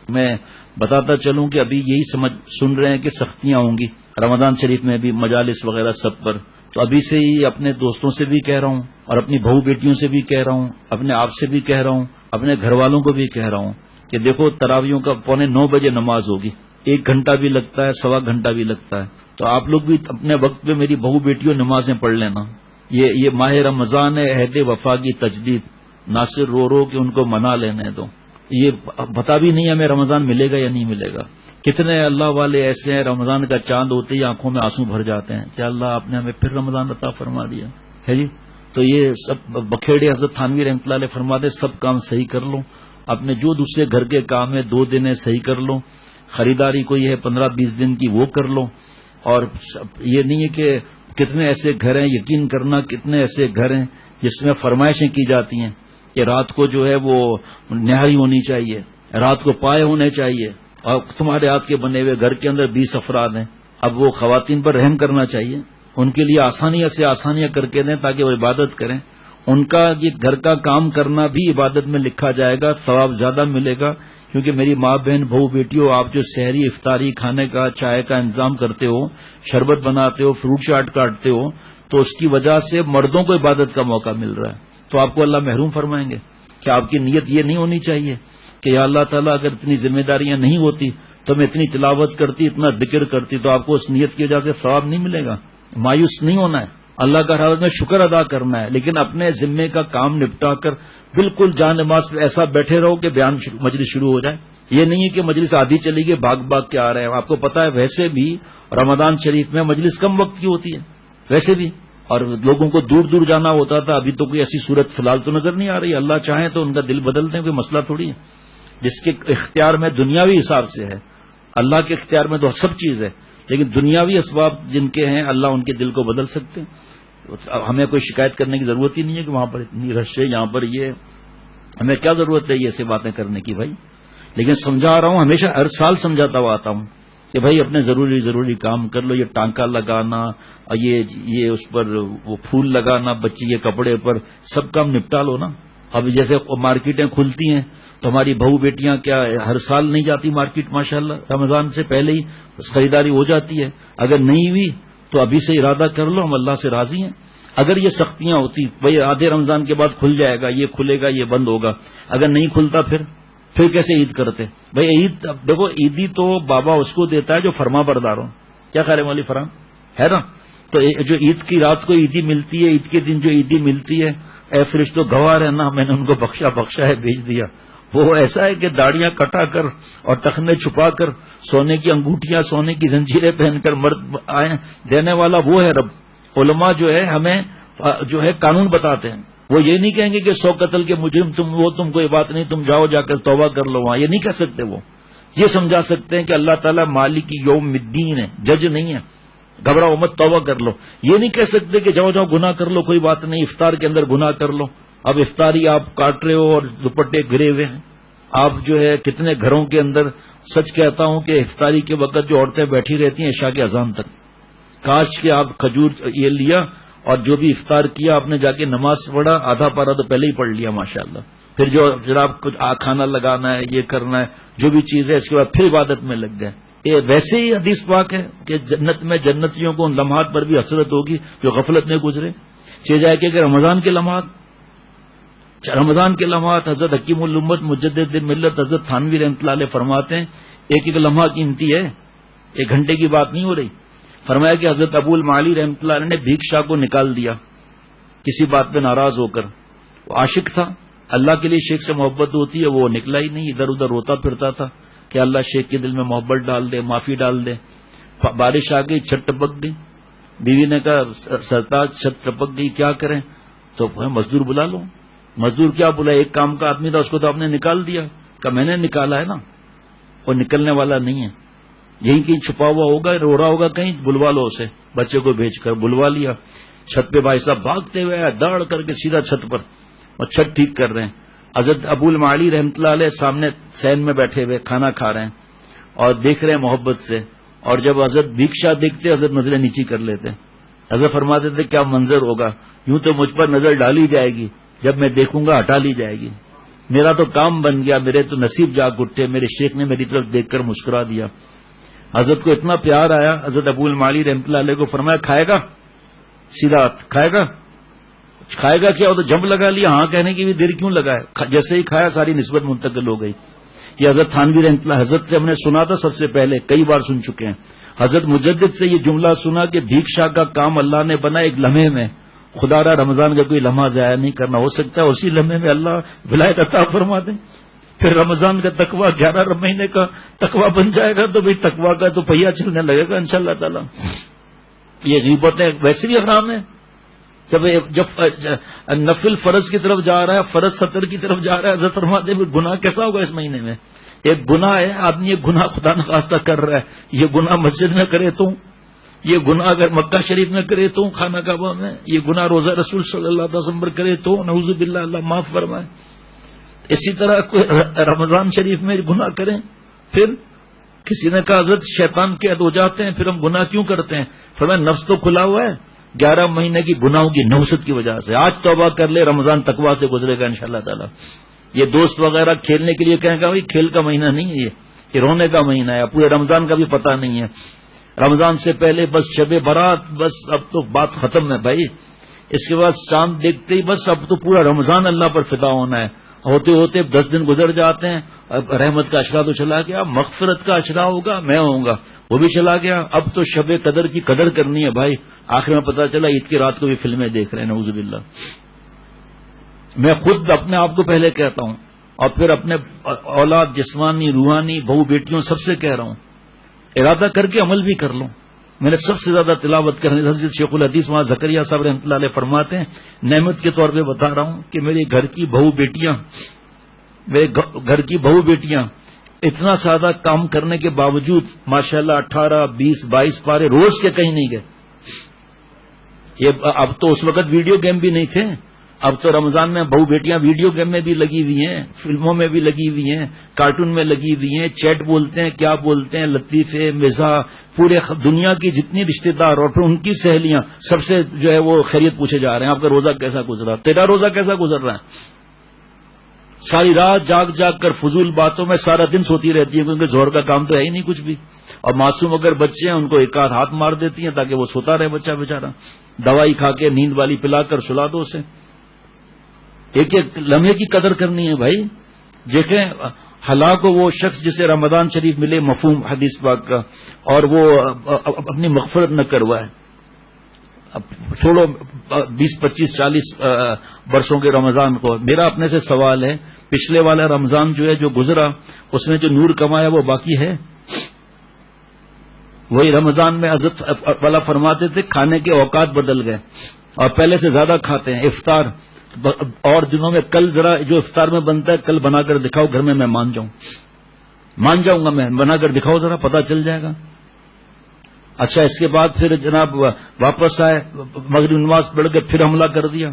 میں بتاتا چلوں کہ ابھی یہی سن رہے ہیں کہ سختیاں ہوں گی رمضان شریف میں بھی، مجالس وغیرہ سب پر. تو ابھی سے ہی اپنے دوستوں سے بھی کہہ رہا ہوں اور اپنی بہو بیٹیوں سے بھی کہہ رہا ہوں، اپنے آپ سے بھی کہہ رہا ہوں، اپنے گھر والوں کو بھی کہہ رہا ہوں کہ دیکھو تراویحوں کا 8:45 بجے نماز ہوگی، 1 گھنٹہ بھی لگتا ہے، 1.25 گھنٹہ بھی لگتا ہے. تو آپ لوگ بھی اپنے وقت پہ میری بہو بیٹیوں نمازیں پڑھ لینا. یہ ماہ رمضان ہے، عہد وفا کی تجدید، ناصر رو رو کہ ان کو منا لینے دو. یہ پتا بھی نہیں ہمیں رمضان ملے گا یا نہیں ملے گا. کتنے اللہ والے ایسے ہیں رمضان کا چاند ہوتے ہی آنکھوں میں آنسو بھر جاتے ہیں کہ اللہ آپ نے ہمیں پھر رمضان عطا فرما دیا ہے جی. تو یہ سب بکھیڑے حضرت تھانوی رحمۃ اللہ علیہ فرماتے سب کام صحیح کر لو، اپنے جو دوسرے گھر کے کام ہے 2 دن ہے صحیح کر لو، خریداری کوئی ہے 15-20 دن کی وہ کر لو. اور یہ نہیں ہے کہ کتنے ایسے گھر ہیں، یقین کرنا کتنے ایسے گھر ہیں جس میں فرمائشیں کی جاتی ہیں کہ رات کو جو ہے وہ نہاری ہونی چاہیے، رات کو پائے ہونے چاہیے، اور تمہارے ہاتھ کے بنے ہوئے گھر کے اندر 20 افراد ہیں. اب وہ خواتین پر رحم کرنا چاہیے، ان کے لیے آسانیاں سے آسانیاں کر کے دیں تاکہ وہ عبادت کریں. ان کا یہ گھر کا کام کرنا بھی عبادت میں لکھا جائے گا، ثواب زیادہ ملے گا. کیونکہ میری ماں بہن بہو بیٹیوں، آپ جو سحری افطاری کھانے کا چائے کا انتظام کرتے ہو، شربت بناتے ہو، فروٹ چاٹ کاٹتے ہو، تو اس کی وجہ سے مردوں کو عبادت کا موقع مل رہا ہے. تو آپ کو اللہ محروم فرمائیں گے کہ آپ کی نیت یہ نہیں ہونی چاہیے کہ یا اللہ تعالیٰ اگر اتنی ذمہ داریاں نہیں ہوتی تو میں اتنی تلاوت کرتی، اتنا ذکر کرتی، تو آپ کو اس نیت کی وجہ سے ثواب نہیں ملے گا. مایوس نہیں ہونا ہے، اللہ کا حضرت میں شکر ادا کرنا ہے، لیکن اپنے ذمے کا کام نپٹا کر بالکل جان نماز پہ ایسا بیٹھے رہو کہ مجلس شروع ہو جائے. یہ نہیں ہے کہ مجلس آدھی چلی گئی بھاگ بھاگ کے آ رہے ہیں. آپ کو پتا ہے ویسے بھی رمضان شریف میں مجلس کم وقت کی ہوتی ہے ویسے بھی، اور لوگوں کو دور دور جانا ہوتا تھا. ابھی تو کوئی ایسی صورت فی الحال تو نظر نہیں آ رہی. اللہ چاہیں تو ان کا دل بدل دیں، کوئی مسئلہ تھوڑی ہے. جس کے اختیار میں دنیاوی حساب سے ہے، اللہ کے اختیار میں تو سب چیز ہے، لیکن دنیاوی اسباب جن کے ہیں اللہ ان کے دل کو بدل سکتے ہیں. ہمیں کوئی شکایت کرنے کی ضرورت ہی نہیں ہے کہ وہاں پر اتنی رش ہے، یہاں پر یہ، ہمیں کیا ضرورت ہے یہ ایسی باتیں کرنے کی بھائی. لیکن سمجھا رہا ہوں، ہمیشہ ہر سال سمجھاتا ہوا آتا ہوں کہ بھائی اپنے ضروری کام کر لو. یہ ٹانکا لگانا، یہ اس پر وہ پھول لگانا بچی کے کپڑے پر، سب کام نپٹا لو نا. اب جیسے مارکیٹیں کھلتی ہیں تو ہماری بہو بیٹیاں کیا ہر سال نہیں جاتی مارکیٹ؟ ماشاءاللہ رمضان سے پہلے ہی خریداری ہو جاتی ہے. اگر نہیں ہوئی تو ابھی سے ارادہ کر لو، ہم اللہ سے راضی ہیں. اگر یہ سختیاں ہوتی بھئی آدھے رمضان کے بعد کھل جائے گا، یہ کھلے گا، یہ بند ہوگا، اگر نہیں کھلتا پھر کیسے عید کرتے بھئی؟ عید دیکھو، عیدی تو بابا اس کو دیتا ہے جو فرما بردار ہو. کیا خیر ہے مولی فرام ہے نا؟ تو جو عید کی رات کو عیدی ملتی ہے، عید کے دن جو عیدی ملتی ہے، اے فرشتوں گواہ رہنا میں نے ان کو بخشا ہے، بھیج دیا. وہ ایسا ہے کہ داڑیاں کٹا کر اور ٹخنے چھپا کر، سونے کی انگوٹھیاں، سونے کی زنجیریں پہن کر مرد آئے دینے والا وہ ہے رب. علماء جو ہے ہمیں جو ہے قانون بتاتے ہیں. وہ یہ نہیں کہیں گے کہ 100 قتل کے مجرم تم کوئی بات نہیں، تم جاؤ جا کر توبہ کر لو وہاں. یہ نہیں کہہ سکتے. وہ یہ سمجھا سکتے ہیں کہ اللہ تعالیٰ مالک یوم الدین ہے، جج نہیں ہے، گھبراؤ مت، توبہ کر لو. یہ نہیں کہہ سکتے کہ جاؤ گناہ کر لو، کوئی بات نہیں، افطار کے اندر گناہ کر لو. اب افطاری آپ کاٹ رہے ہو اور دوپٹے گرے ہوئے ہیں. آپ جو ہے کتنے گھروں کے اندر، سچ کہتا ہوں کہ افطاری کے وقت جو عورتیں بیٹھی رہتی ہیں عشاء کے اذان تک، کاش کے آپ کھجور یہ لیا اور جو بھی افطار کیا آپ نے جا کے نماز پڑھا، آدھا پارا تو پہلے ہی پڑھ لیا ماشاءاللہ. پھر جو جناب کچھ کھانا لگانا ہے، یہ کرنا ہے، جو بھی چیز ہے، اس کے بعد پھر عبادت میں لگ گئے. یہ ویسے ہی حدیث پاک ہے کہ جنت میں جنتیوں کو ان لمحات پر بھی حسرت ہوگی جو غفلت میں گزرے. چاہے جائے کہ رمضان کے لمحات حضرت حکیم الامت مجدد ملت حضرت تھانوی رحمۃ اللہ علیہ فرماتے ہیں ایک لمحہ قیمتی ہے، 1 گھنٹے کی بات نہیں ہو رہی. فرمایا کہ حضرت ابو المعالی رحمۃ اللہ علیہ نے بھیک شاہ کو نکال دیا کسی بات پہ ناراض ہو کر. وہ عاشق تھا، اللہ کے لیے شیخ سے محبت ہوتی ہے، وہ نکلا ہی نہیں، ادھر ادھر روتا پھرتا تھا کہ اللہ شیخ کے دل میں محبت ڈال دے، معافی ڈال دے. بارش آ گئی، چھت ٹپک گئی. بیوی نے کہا سرتاج چھت ٹپک گئی، کیا کریں؟ تو مزدور بلا لو. مزدور کیا بلا، ایک کام کا آدمی تھا، اس کو تو آپ نے نکال دیا. کہ میں نے نکالا ہے نا، وہ نکلنے والا نہیں ہے، یہیں کہیں چھپا ہوا ہوگا، رو رہا ہوگا کہیں، بلوا لو اسے. بچے کو بھیج کر بلوا لیا. چھت پہ بھائی صاحب بھاگتے ہوئے آیا، دوڑ کر کے سیدھا چھت پر، اور چھت ٹھیک کر رہے ہیں. حضرت ابو المعالی رحمۃ اللہ علیہ سامنے سین میں بیٹھے ہوئے کھانا کھا رہے ہیں اور دیکھ رہے ہیں محبت سے. اور جب حضرت بھیکشا دیکھتے حضرت نظریں نیچی کر لیتے. حضرت فرماتے تھے کیا منظر ہوگا، یوں تو مجھ پر نظر ڈالی جائے گی، جب میں دیکھوں گا ہٹا لی جائے گی. میرا تو کام بن گیا، میرے تو نصیب جاگ اٹھے. میرے شیخ نے میری طرف دیکھ کر مسکرا دیا. حضرت کو اتنا پیار آیا، حضرت ابو المعالی رحمۃ اللہ علیہ کو فرمایا کھائے گا؟ سیدھا کھائے گا؟ کھائے گا کیا؟ وہ تو جمپ لگا لیا، ہاں کہنے کی بھی دیر کیوں لگائے؟ جیسے ہی کھایا ساری نسبت منتقل ہو گئی. یہ حضرت تھانوی رحمۃ اللہ، حضرت سے ہم نے سنا تھا سب سے پہلے، کئی بار سن چکے ہیں. حضرت مجدد سے یہ جملہ سنا کہ بھیک شاہ کا کام اللہ نے بنا ایک لمحے میں. خدا را رمضان کا کوئی لمحہ ضائع نہیں کرنا. ہو سکتا ہے اسی لمحے میں اللہ ولایت عطا فرما دیں، پھر رمضان کا تقویٰ 11 مہینے کا تقویٰ بن جائے گا، تو بھئی تقویٰ کا تو پہیا چلنے لگے گا انشاءاللہ تعالی. یہ غیبتیں ویسے بھی حرام ہے. جب نفل فرض کی طرف جا رہا ہے، فرض 70 کی طرف جا رہا ہے، حضرت فرماتے ہیں گناہ کیسا ہوگا اس مہینے میں؟ ایک گناہ ہے، آدمی ایک گناہ خدا نخواستہ کر رہا ہے، یہ گناہ مسجد میں کرے تو، یہ گناہ اگر مکہ شریف میں کرے تو، خانہ کعبہ میں، یہ گناہ روزہ رسول صلی اللہ علیہ وسلم پر کرے تو، نعوذ باللہ اللہ معاف فرمائے. اسی طرح کوئی رمضان شریف میں گناہ کریں، پھر کسی نے کہا حضرت شیطان کے عد ہو جاتے ہیں، پھر ہم گناہ کیوں کرتے ہیں؟ فرمایا نفس تو کھلا ہوا ہے 11 مہینے کی گناہوں کی نوست کی وجہ سے. آج توبہ کر لے، رمضان تقویٰ سے گزرے گا انشاءاللہ تعالی. یہ دوست وغیرہ کھیلنے کے لیے کہیں گا بھائی کھیل کا مہینہ نہیں ہے، یہ رونے کا مہینہ ہے. پورے رمضان کا بھی پتہ نہیں ہے. رمضان سے پہلے بس شب برات، بس اب تو بات ختم ہے بھائی. اس کے بعد چاند دیکھتے ہی بس اب تو پورا رمضان اللہ پر فدا ہونا ہے. ہوتے ہوتے 10 دن گزر جاتے ہیں، رحمت کا اشرا تو چلا گیا، مغفرت کا اشرا ہوگا میں ہوں گا وہ بھی چلا گیا. اب تو شب قدر کی قدر کرنی ہے بھائی. آخر میں پتا چلا عید کی رات کو بھی فلمیں دیکھ رہے ہیں، نعوذ باللہ. میں خود اپنے آپ کو پہلے کہتا ہوں اور پھر اپنے اولاد جسمانی روحانی بہو بیٹیوں سب سے کہہ رہا ہوں، ارادہ کر کے عمل بھی کر لوں. میں نے سب سے زیادہ تلاوت کرنے حضرت شیخ الحدیث وہاں زکریا صاحب رحمۃ اللہ علیہ فرماتے ہیں، نعمت کے طور پہ بتا رہا ہوں کہ میرے گھر کی بہو بیٹیاں اتنا سادہ کام کرنے کے باوجود ماشاءاللہ 18 20 22 پارے روز کے کہیں نہیں گئے. یہ اب تو اس وقت ویڈیو گیم بھی نہیں تھے، اب تو رمضان میں بہو بیٹیاں ویڈیو گیم میں بھی لگی ہوئی ہیں، فلموں میں بھی لگی ہوئی ہیں، کارٹون میں لگی ہوئی ہیں، چیٹ بولتے ہیں، کیا بولتے ہیں، لطیفے مزاح، پورے دنیا کی جتنی رشتہ دار اور پھر ان کی سہیلیاں سب سے جو ہے وہ خیریت پوچھے جا رہے ہیں، آپ کا روزہ کیسا گزرا، تیرا روزہ کیسا گزر رہا ہے. ساری رات جاگ جاگ کر فضول باتوں میں سارا دن سوتی رہتی ہیں، کیونکہ زہر کا کام تو ہے ہی نہیں کچھ بھی. اور معصوم اگر بچے ہیں ان کو ایک آدھ ہاتھ مار دیتی ہیں تاکہ وہ سوتا رہے بچہ بیچارہ، دوائی کھا کے نیند والی پلا کر سلا دو اسے. ایک ایک لمحے کی قدر کرنی ہے بھائی. دیکھیں ہلاک ہو وہ شخص جسے رمضان شریف ملے مفہوم حدیث پاک کا اور وہ اپنی مغفرت نہ کروائے. اب چھوڑو 20 25 40 برسوں کے رمضان کو. میرا اپنے سے سوال ہے، پچھلے والا رمضان جو ہے جو گزرا اس نے جو نور کمایا وہ باقی ہے؟ وہی رمضان میں حضرت والا فرماتے تھے کھانے کے اوقات بدل گئے اور پہلے سے زیادہ کھاتے ہیں. افطار اور دنوں میں کل ذرا جو افطار میں بنتا ہے کل بنا کر دکھاؤ، گھر میں مان جاؤں گا میں، بنا کر دکھاؤ ذرا، پتہ چل جائے گا. اچھا اس کے بعد پھر جناب واپس آئے، مغرب نماز پڑھ کے پھر حملہ کر دیا،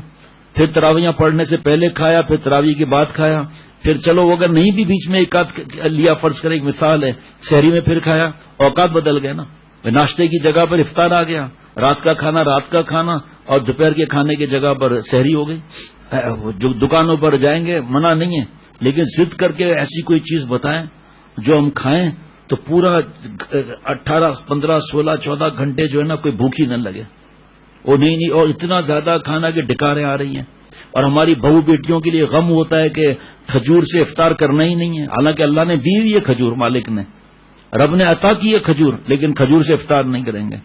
پھر تراویحاں پڑھنے سے پہلے کھایا، پھر تراویح کے بعد کھایا، پھر چلو اگر نہیں بھی بیچ میں ایک آدھ لیا فرض کریں، ایک مثال ہے، سحری میں پھر کھایا، اوقات بدل گئے نا. ناشتے کی جگہ پر افطار آ گیا، رات کا کھانا رات کا کھانا اور دوپہر کے کھانے کی جگہ پر سحری ہو گئی. جو دکانوں پر جائیں گے منع نہیں ہے، لیکن ضد کر کے ایسی کوئی چیز بتائیں جو ہم کھائیں تو پورا 18 15 16 14 گھنٹے جو ہے نا کوئی بھوک ہی نہ لگے. وہ نہیں اور اتنا زیادہ کھانا کہ ڈکاریں آ رہی ہیں. اور ہماری بہو بیٹیوں کے لیے غم ہوتا ہے کہ کھجور سے افطار کرنا ہی نہیں ہے، حالانکہ اللہ نے دی ہوئی ہے کھجور، مالک نے رب نے عطا کی ہے کھجور، لیکن کھجور سے افطار نہیں کریں گے.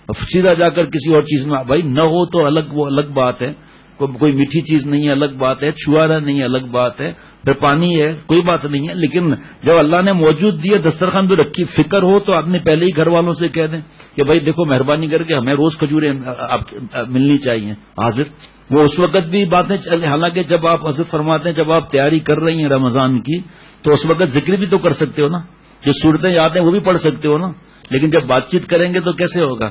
سیدھا جا کر کسی اور چیز میں بھائی نہ ہو تو وہ الگ بات ہے، کوئی میٹھی چیز نہیں ہے الگ بات ہے، چھوارا نہیں ہے الگ بات ہے، پھر پانی ہے کوئی بات نہیں ہے. لیکن جب اللہ نے موجود دیے دسترخوان پہ رکھی، فکر ہو تو آدمی پہلے ہی گھر والوں سے کہہ دیں کہ بھائی دیکھو مہربانی کر کے ہمیں روز کھجوریں ملنی چاہیے حاضر. وہ اس وقت بھی باتیں چلے، حالانکہ جب آپ حضرت فرماتے ہیں جب آپ تیاری کر رہی ہیں رمضان کی تو اس وقت ذکر بھی تو کر سکتے ہو نا، جو صورتیں یاد ہیں وہ بھی پڑھ سکتے ہو نا. لیکن جب بات چیت کریں گے تو کیسے ہوگا؟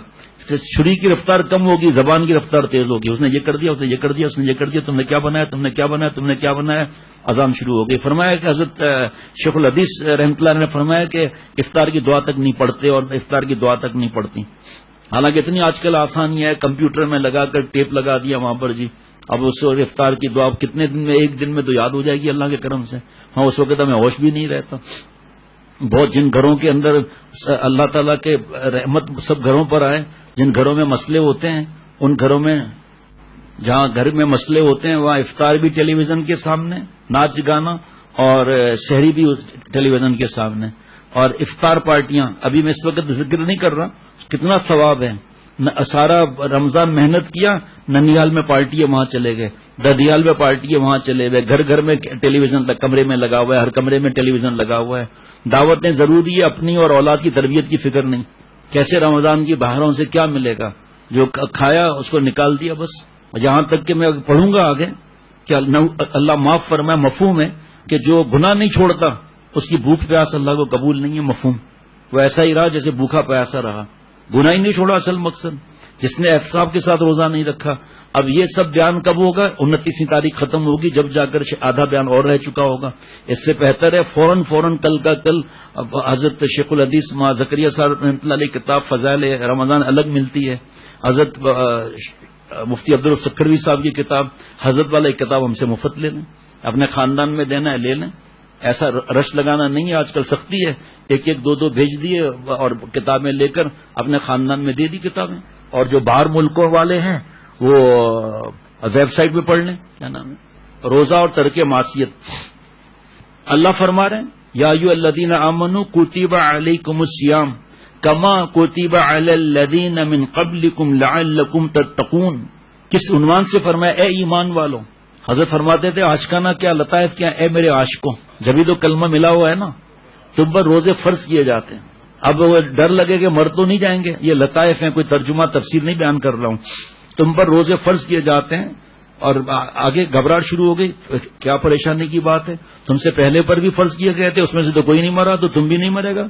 چھری کی رفتار کم ہوگی، زبان کی رفتار تیز ہوگی. اس نے یہ کر دیا، اس نے یہ کر دیا، اس نے یہ کر دیا، تم نے کیا بنایا، تم نے کیا بنایا، تم نے کیا بنایا، اذان شروع ہو گئی. فرمایا کہ حضرت شیخ الحدیث رحمۃ اللہ نے فرمایا کہ افطار کی دعا تک نہیں پڑھتے اور افطار کی دعا تک نہیں پڑھتی. حالانکہ اتنی آج کل آسانی ہے، کمپیوٹر میں لگا کر ٹیپ لگا دیا وہاں پر جی اب اس وقت افطار کی دعا کتنے دن میں، ایک دن میں تو یاد ہو جائے گی اللہ کے کرم سے. ہاں اس وقت ہمیں ہوش بھی نہیں رہتا. بہت جن گھروں کے اندر اللہ تعالیٰ کے رحمت سب گھروں پر آئے، جن گھروں میں مسئلے ہوتے ہیں، ان گھروں میں جہاں گھر میں مسئلے ہوتے ہیں وہاں افطار بھی ٹیلی ویژن کے سامنے، ناچ گانا، اور شہری بھی ٹیلی ویژن کے سامنے، اور افطار پارٹیاں. ابھی میں اس وقت ذکر نہیں کر رہا کتنا ثواب ہے. سارا رمضان محنت کیا، ننیال میں پارٹی ہے وہاں چلے گئے، ددیال میں پارٹی ہے وہاں چلے گئے، گھر گھر میں ٹیلی ویژن کمرے میں لگا ہوا ہے، ہر کمرے میں ٹیلی ویژن لگا ہوا ہے. دعوتیں ضروری ہے، اپنی اور اولاد کی تربیت کی فکر نہیں. کیسے رمضان کی بہاروں سے کیا ملے گا؟ جو کھایا اس کو نکال دیا بس. یہاں تک کہ میں پڑھوں گا آگے کہ اللہ معاف فرمائے، مفہوم ہے کہ جو گناہ نہیں چھوڑتا اس کی بھوک پیاس اللہ کو قبول نہیں ہے. مفہوم وہ ایسا ہی رہا جیسے بھوکا پیاسا رہا، گناہ ہی نہیں چھوڑا اصل مقصد. جس نے احتساب کے ساتھ روزہ نہیں رکھا. اب یہ سب بیان کب ہوگا؟ 29ویں تاریخ ختم ہوگی، جب جا کر آدھا بیان اور رہ چکا ہوگا. اس سے بہتر ہے فوراً کل کا کل حضرت شیخ الحدیث ماں زکریا صاحب رحمۃ اللہ علیہ کتاب فضائل رمضان الگ ملتی ہے، حضرت مفتی عبدالسکروی صاحب کی کتاب، حضرت والا ایک کتاب ہم سے مفت لے لیں، اپنے خاندان میں دینا ہے لے لیں. ایسا رش لگانا نہیں ہے، آج کل سختی ہے. ایک دو بھیج دیے اور کتابیں لے کر اپنے خاندان میں دے دی کتابیں. اور جو باہر ملکوں والے ہیں وہ ویب سائٹ پہ پڑھ لیں. کیا نام ہے؟ روزہ اور ترک معصیت. اللہ فرما رہے ہیں یا ایھا الذین آمنوا کتب علیکم الصیام کما کتب علی الذین من قبلکم لعلکم تتقون. کس عنوان سے فرمایا؟ اے ایمان والو. حضرت فرماتے تھے آشکانہ کیا، لطائف کیا، اے میرے عاشقوں. جبھی تو کلمہ ملا ہوا ہے نا. تم پر روزے فرض کیے جاتے ہیں. اب وہ ڈر لگے کہ مر تو نہیں جائیں گے، یہ لطائف ہیں، کوئی ترجمہ تفسیر نہیں بیان کر رہا ہوں. تم پر روزے فرض کیے جاتے ہیں. اور آگے گھبراہٹ شروع ہو گئی، کیا پریشانی کی بات ہے؟ تم سے پہلے پر بھی فرض کیے گئے تھے، اس میں سے تو کوئی نہیں مرا، تو تم بھی نہیں مرے گا.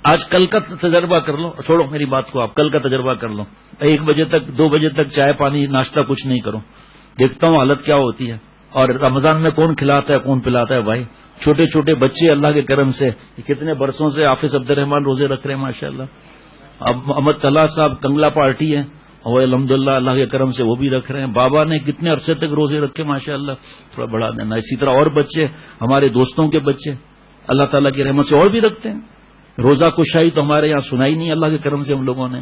آج کل کا تجربہ کر لو، چھوڑو میری بات کو، آپ کل کا تجربہ کر لو. 1 بجے تک 2 بجے تک چائے پانی ناشتہ کچھ نہیں کرو، دیکھتا ہوں حالت کیا ہوتی ہے. اور رمضان میں کون کھلاتا ہے کون پلاتا ہے بھائی؟ چھوٹے چھوٹے بچے اللہ کے کرم سے کتنے برسوں سے حافظ عبد الرحمان روزے رکھ رہے ہیں ماشاءاللہ. اب محمد طلحہ صاحب کنگلا پارٹی ہے، اور الحمدللہ اللہ کے کرم سے وہ بھی رکھ رہے ہیں. بابا نے کتنے عرصے تک روزے رکھے ماشاءاللہ، تھوڑا بڑھا دینا. اسی طرح اور بچے، ہمارے دوستوں کے بچے اللہ تعالیٰ کی رحمت سے اور بھی رکھتے ہیں. روزہ کشائی تو ہمارے یہاں سنائی نہیں اللہ کے کرم سے ہم لوگوں نے،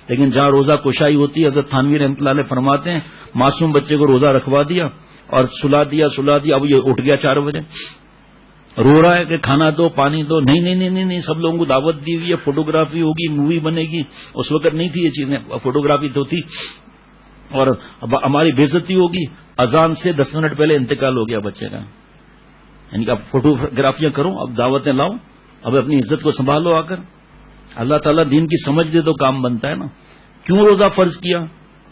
لیکن جہاں روزہ کشائی ہوتی ہے حضرت تھانوی رحمۃ اللہ علیہ فرماتے ہیں معصوم بچے کو روزہ رکھوا دیا اور سلا دیا. اب یہ اٹھ گیا 4 بجے، رو رہا ہے کہ کھانا دو پانی دو. نہیں، سب لوگوں کو دعوت دی ہوئی ہے، فوٹوگرافی ہوگی، مووی بنے گی. اس وقت نہیں تھی یہ چیزیں، فوٹوگرافی تو تھی. اور ہماری بے عزتی ہوگی. اذان سے 10 منٹ پہلے انتقال ہو گیا بچے کا. یعنی کہ اب فوٹوگرافیاں کرو، اب دعوتیں لاؤ، اب اپنی عزت کو سنبھالو. آ کر اللہ تعالیٰ دین کی سمجھ دے تو کام بنتا ہے نا. کیوں روزہ فرض کیا؟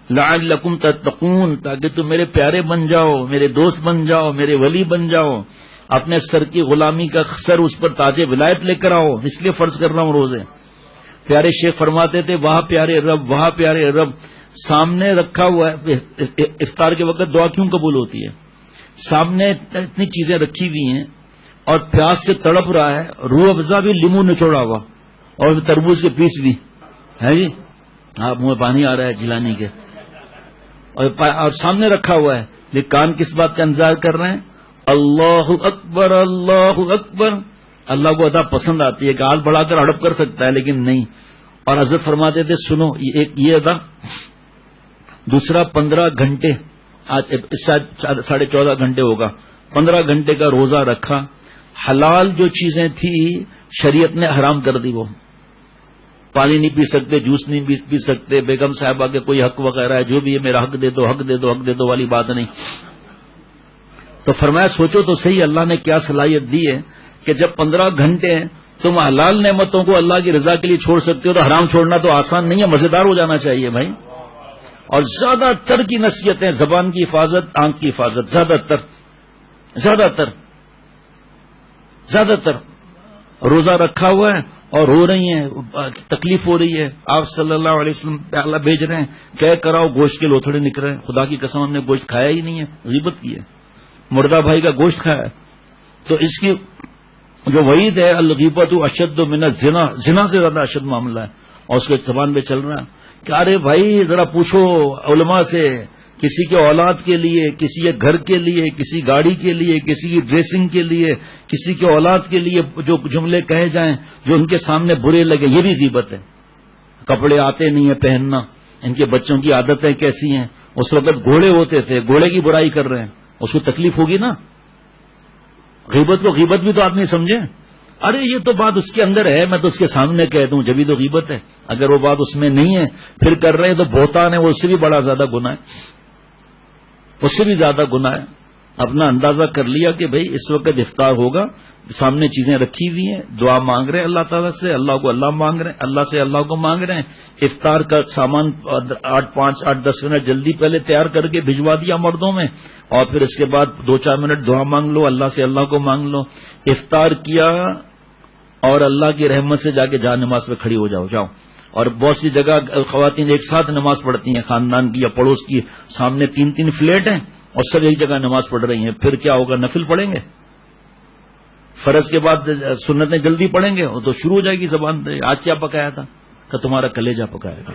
لعلکم تتقون، تاکہ تم میرے پیارے بن جاؤ، میرے دوست بن جاؤ، میرے ولی بن جاؤ. اپنے سر کی غلامی کا سر اس پر تاج ولایت لے کر آؤ، اس لیے فرض کر رہا ہوں روزے. پیارے شیخ فرماتے تھے واہ پیارے رب، واہ پیارے رب. سامنے رکھا ہوا ہے، افطار کے وقت دعا کیوں قبول ہوتی ہے؟ سامنے اتنی چیزیں رکھی ہوئی ہیں اور پیاس سے تڑپ رہا ہے، روح افزا بھی لیمو نچوڑا ہوا اور تربوز کے پیس بھی ہے جی. آپ منہ پانی آ رہا ہے جیلانی کے، اور سامنے رکھا ہوا ہے. یہ کان کس بات کا انتظار کر رہے ہیں؟ اللہ اکبر اللہ اکبر. اللہ کو ادا پسند آتی ہے کہ ہاتھ بڑھا کر ہڑپ کر سکتا ہے لیکن نہیں. اور حضرت فرماتے تھے سنو، ایک یہ ادا، دوسرا 15 گھنٹے، آج شاید 14.5 گھنٹے ہوگا، 15 گھنٹے کا روزہ رکھا. حلال جو چیزیں تھی شریعت نے حرام کر دی. وہ پانی نہیں پی سکتے، جوس نہیں پی سکتے، بیگم صاحبہ کے کوئی حق وغیرہ ہے جو بھی ہے میرا حق دے دو حق دے دو حق دے دو والی بات نہیں. تو فرمایا سوچو تو صحیح اللہ نے کیا صلاحیت دی ہے کہ جب 15 گھنٹے ہیں تم حلال نعمتوں کو اللہ کی رضا کے لیے چھوڑ سکتے ہو، تو حرام چھوڑنا تو آسان نہیں ہے، مزیدار ہو جانا چاہیے بھائی. اور زیادہ تر کی نصیحتیں زبان کی حفاظت، آنکھ کی حفاظت، زیادہ تر روزہ رکھا ہوا ہے اور رو رہی ہیں، تکلیف ہو رہی ہے. آپ صلی اللہ علیہ وسلم اللہ بھیج رہے ہیں کہ کراؤ گوشت کے لوتھڑے نکل رہے ہیں. خدا کی قسم ہم نے گوشت کھایا ہی نہیں ہے، غیبت کی ہے، مردہ بھائی کا گوشت کھایا ہے. تو اس کی جو وعید ہے الغیبۃ اشد من الزنا، زنا سے زیادہ اشد معاملہ ہے. اور اس کے زبان پہ چل رہا ہے کہ ارے بھائی ذرا پوچھو علماء سے کسی کے اولاد کے لیے، کسی کے گھر کے لیے، کسی گاڑی کے لیے، کسی کی ڈریسنگ کے لیے، کسی کے اولاد کے لیے جو جملے کہے جائیں جو ان کے سامنے برے لگے، یہ بھی غیبت ہے. کپڑے آتے نہیں ہیں پہننا، ان کے بچوں کی عادتیں کیسی ہیں، اس وقت گھوڑے ہوتے تھے، گھوڑے کی برائی کر رہے ہیں، اس کو تکلیف ہوگی نا. غیبت کو غیبت بھی تو آپ نہیں سمجھے. ارے یہ تو بات اس کے اندر ہے، میں تو اس کے سامنے کہہ دوں جبھی تو غیبت ہے. اگر وہ بات اس میں نہیں ہے پھر کر رہے ہیں تو بہتان ہے، وہ اس سے بھی بڑا زیادہ گناہ ہے، اس سے بھی زیادہ گناہ ہے. اپنا اندازہ کر لیا کہ بھئی اس وقت افطار ہوگا، سامنے چیزیں رکھی ہوئی ہیں، دعا مانگ رہے ہیں اللہ تعالیٰ سے، اللہ کو اللہ مانگ رہے ہیں، اللہ سے اللہ کو مانگ رہے ہیں. افطار کا سامان 8-10 منٹ جلدی پہلے تیار کر کے بھجوا دیا مردوں میں، اور پھر اس کے بعد 2-4 منٹ دعا مانگ لو، اللہ سے اللہ کو مانگ لو. افطار کیا اور اللہ کی رحمت سے جا کے جہاں نماز پہ کھڑی ہو جاؤ. اور بہت سی جگہ خواتین ایک ساتھ نماز پڑھتی ہیں، خاندان کی یا پڑوس کی، سامنے 3 فلیٹ ہیں اور سب ایک جگہ نماز پڑھ رہی ہیں. پھر کیا ہوگا؟ نفل پڑھیں گے، فرض کے بعد سنتیں جلدی پڑھیں گے، تو شروع ہو جائے گی زبان. آج کیا پکایا تھا؟ کہ تمہارا کلیجہ پکایا تھا.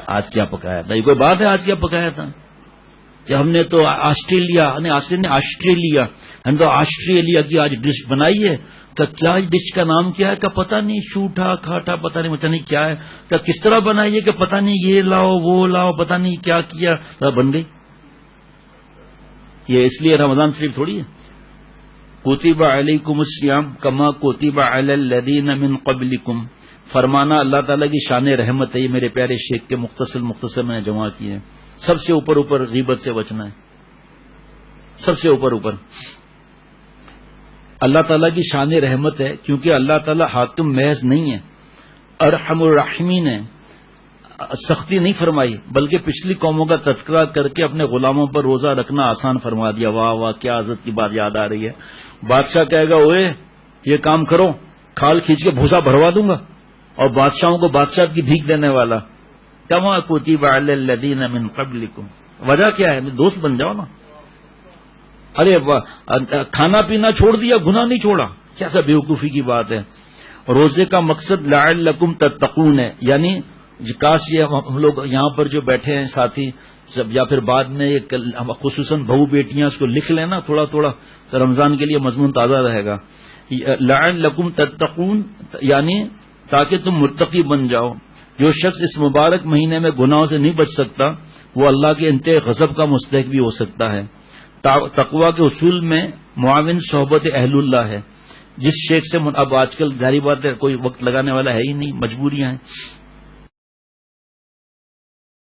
آج کیا پکایا تھا؟ یہ کوئی بات ہے آج کیا پکایا تھا؟ کہ ہم نے تو آسٹریلیا ہم تو آسٹریلیا کی آج ڈش بنائی ہے. کہ کیا ڈش کا نام کیا ہے؟ کہ پتہ نہیں، شوٹا کھاٹا پتہ نہیں کیا ہے. کہ کس طرح بنائی ہے؟ کہ پتہ نہیں، یہ لاؤ وہ لاؤ، پتہ نہیں کیا کیا، بن گئی. یہ اس لیے رمضان شریف تھوڑی ہے. کتب علیکم الصیام کما کتب علی الذین من قبلکم، فرمانا اللہ تعالیٰ کی شان رحمت ہے. یہ میرے پیارے شیخ کے مختصر میں نے جمع کیے ہیں. سب سے اوپر غیبت سے بچنا ہے، سب سے اوپر. اللہ تعالیٰ کی شان رحمت ہے کیونکہ اللہ تعالیٰ حاکم محض نہیں ہے، ارحم الراحمین ہے. سختی نہیں فرمائی بلکہ پچھلی قوموں کا تذکرہ کر کے اپنے غلاموں پر روزہ رکھنا آسان فرما دیا. واہ واہ، کیا عزت کی بات یاد آ رہی ہے. بادشاہ کہے گا اوئے یہ کام کرو، کھال کھینچ کے بھوسا بھروا دوں گا، اور بادشاہوں کو بادشاہ کی بھیک دینے والا. کما کتب علی الذین من قبلکم، وجہ کیا ہے؟ دوست بن جاؤ نا. ارے کھانا پینا چھوڑ دیا، گناہ نہیں چھوڑا، کیسا بیوقوفی کی بات ہے. روزے کا مقصد لعلکم تتقون ہے، یعنی کاش یہ ہم لوگ یہاں پر جو بیٹھے ہیں ساتھی یا پھر بعد میں خصوصاً بہو بیٹیاں اس کو لکھ لینا تھوڑا تھوڑا، تو رمضان کے لیے مضمون تازہ رہے گا. لعلکم تتقون یعنی تاکہ تم متقی بن جاؤ. جو شخص اس مبارک مہینے میں گناہوں سے نہیں بچ سکتا وہ اللہ کے انتہائی غضب کا مستحق بھی ہو سکتا ہے. تقویٰ کے اصول میں معاون صحبت اہل اللہ ہے. جس شیخ سے اب آج کل ظاہری بات ہے کوئی وقت لگانے والا ہے ہی نہیں، مجبوریاں ہیں.